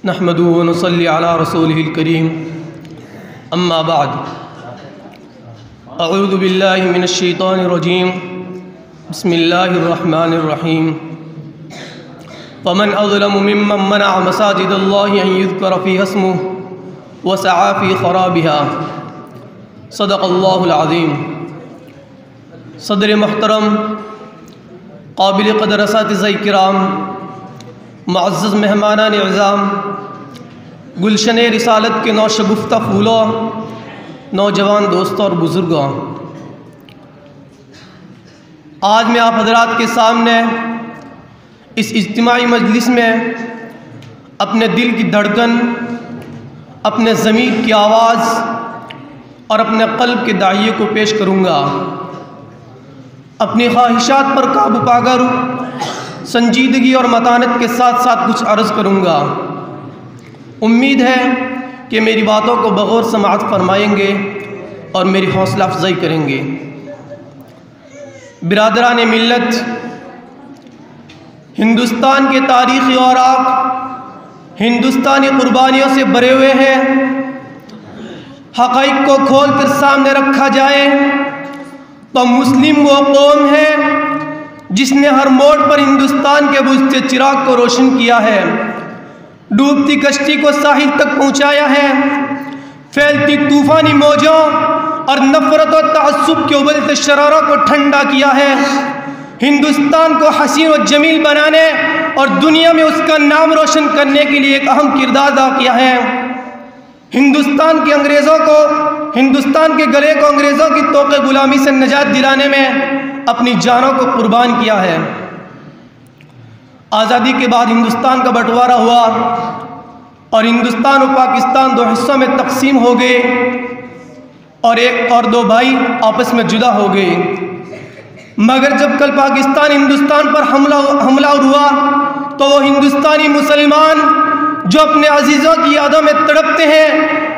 نحمده ونصلي على رسوله الكريم اما بعد اعوذ باللہ من الشیطان الرجیم بسم اللہ الرحمن الرحیم فمن اظلم ممن منع مساجد اللہ ان یذکر فیہا اسمہ وسعى في خرابها صدق اللہ العظیم۔ صدر محترم، قابل قدر اساتذہ کرام، معزز مہمانان اعظام، گلشن رسالت کے نوشگفتہ پھولوں، نوجوان دوستوں اور بزرگوں، آج میں آپ حضرات کے سامنے اس اجتماعی مجلس میں اپنے دل کی دھڑکن، اپنے ضمیر کی آواز اور اپنے قلب کے داعیے کو پیش کروں گا۔ اپنی خواہشات پر قابو پا کر سنجیدگی اور متانت کے ساتھ ساتھ کچھ عرض کروں گا۔ امید ہے کہ میری باتوں کو بغور سماعت فرمائیں گے اور میری حوصلہ افزائی کریں گے۔ برادران ملت، ہندوستان کے تاریخی اوراق ہندوستانی قربانیوں سے بھرے ہوئے ہیں۔ حقائق کو کھول کر سامنے رکھا جائے تو مسلم وہ قوم ہے جس نے ہر موڑ پر ہندوستان کے بجھتے چراغ کو روشن کیا ہے، ڈوبتی کشتی کو ساحل تک پہنچایا ہے، پھیلتی طوفانی موجوں اور نفرت و تعصب کے ابلتے شراروں کو ٹھنڈا کیا ہے، ہندوستان کو حسین و جمیل بنانے اور دنیا میں اس کا نام روشن کرنے کے لیے ایک اہم کردار ادا کیا ہے۔ ہندوستان کے انگریزوں کو، ہندوستان کے گلے کو انگریزوں کی طوق غلامی سے نجات دلانے میں اپنی جانوں کو قربان کیا ہے۔ آزادی کے بعد ہندوستان کا بٹوارہ ہوا اور ہندوستان و پاکستان دو حصوں میں تقسیم ہو گئے اور ایک اور دو بھائی آپس میں جدا ہو گئے۔ مگر جب کل پاکستان ہندوستان پر حملہ ہوا تو وہ ہندوستانی مسلمان جو اپنے عزیزوں کی یادوں میں تڑپتے ہیں،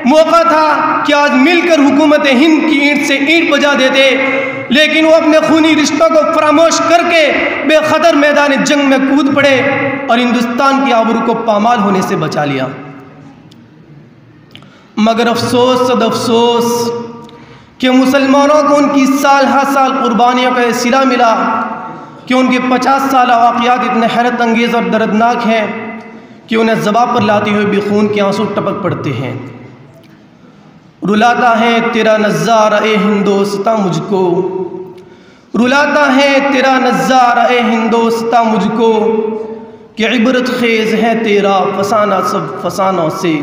موقع تھا کہ آج مل کر حکومت ہند کی اینٹ سے اینٹ بجا دیتے، لیکن وہ اپنے خونی رشتوں کو فراموش کر کے بے خطر میدان جنگ میں کود پڑے اور ہندوستان کی آبرو کو پامال ہونے سے بچا لیا۔ مگر افسوس صد افسوس کہ مسلمانوں کو ان کی سال ہر سال قربانیوں کا یہ صلہ ملا کہ ان کے 50 سالہ واقعات اتنے حیرت انگیز اور دردناک ہیں کہ انہیں زباں پر لاتے ہوئے بھی خون کے آنسو ٹپک پڑتے ہیں۔ رلاتا ہے تیرا نظارہ اے ہندوستاں مجھ کو، رلاتا ہے تیرا نظارہ اے ہندوستاں مجھ کو، کہ عبرت خیز ہے تیرا فسانہ سب فسانوں سے۔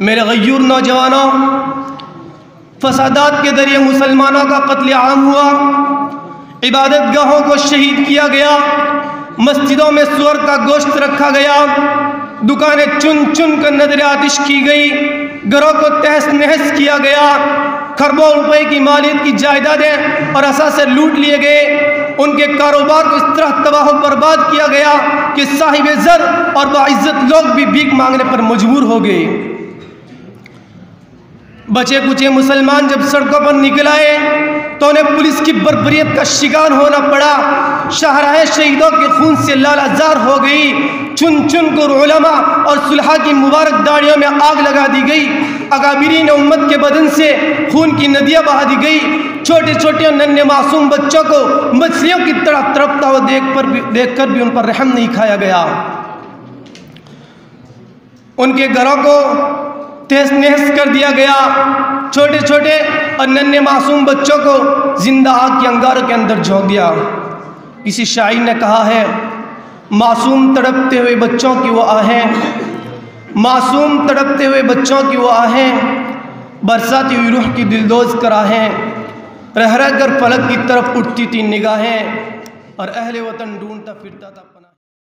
میرے غیور نوجوانوں، فسادات کے ذریعے مسلمانوں کا قتل عام ہوا، عبادت گاہوں کو شہید کیا گیا، مسجدوں میں سور کا گوشت رکھا گیا، دکانیں چن چن کر نظر آتش کی گئی، گھروں کو تہس نہس کیا گیا، کھربوں روپے کی مالیت کی جائیدادیں اور اثاثے لوٹ لیے گئے، ان کے کاروبار کو اس طرح تباہ و برباد کیا گیا کہ صاحب زر اور باعزت لوگ بھی بھیک مانگنے پر مجبور ہو گئے۔ بچے کچے مسلمان جب سڑکوں پر نکل آئے تو انہیں پولیس کی بربریت کا شکار ہونا پڑا، شاہراہیں شہیدوں کے خون سے لالہ زار ہو گئی، چن چن کر علماء اور صلحاء کی مبارک داڑھیوں میں آگ لگا دی گئی، اکابرین امت کے بدن سے خون کی ندیاں بہا دی گئی، چھوٹے چھوٹے اور ننھے معصوم بچوں کو مچھلیوں کی طرح تڑپتا ہوا دیکھ کر بھی ان پر رحم نہیں کھایا گیا۔ ان کے گھروں کو تہس نہس کر دیا گیا، چھوٹے چھوٹے اور ننھے معصوم بچوں کو زندہ آگ کے انگاروں کے اندر جھونک دیا۔ کسی شاعر نے کہا ہے، معصوم تڑپتے ہوئے بچوں کی وہ آہیں، معصوم تڑپتے ہوئے بچوں کی وہ آہیں، برساتی ہوئی روح کی دلدوز کراہیں، رہ رہ کر فلک کی طرف اٹھتی تھی نگاہیں، اور اہل وطن ڈھونڈتا پھرتا تھا۔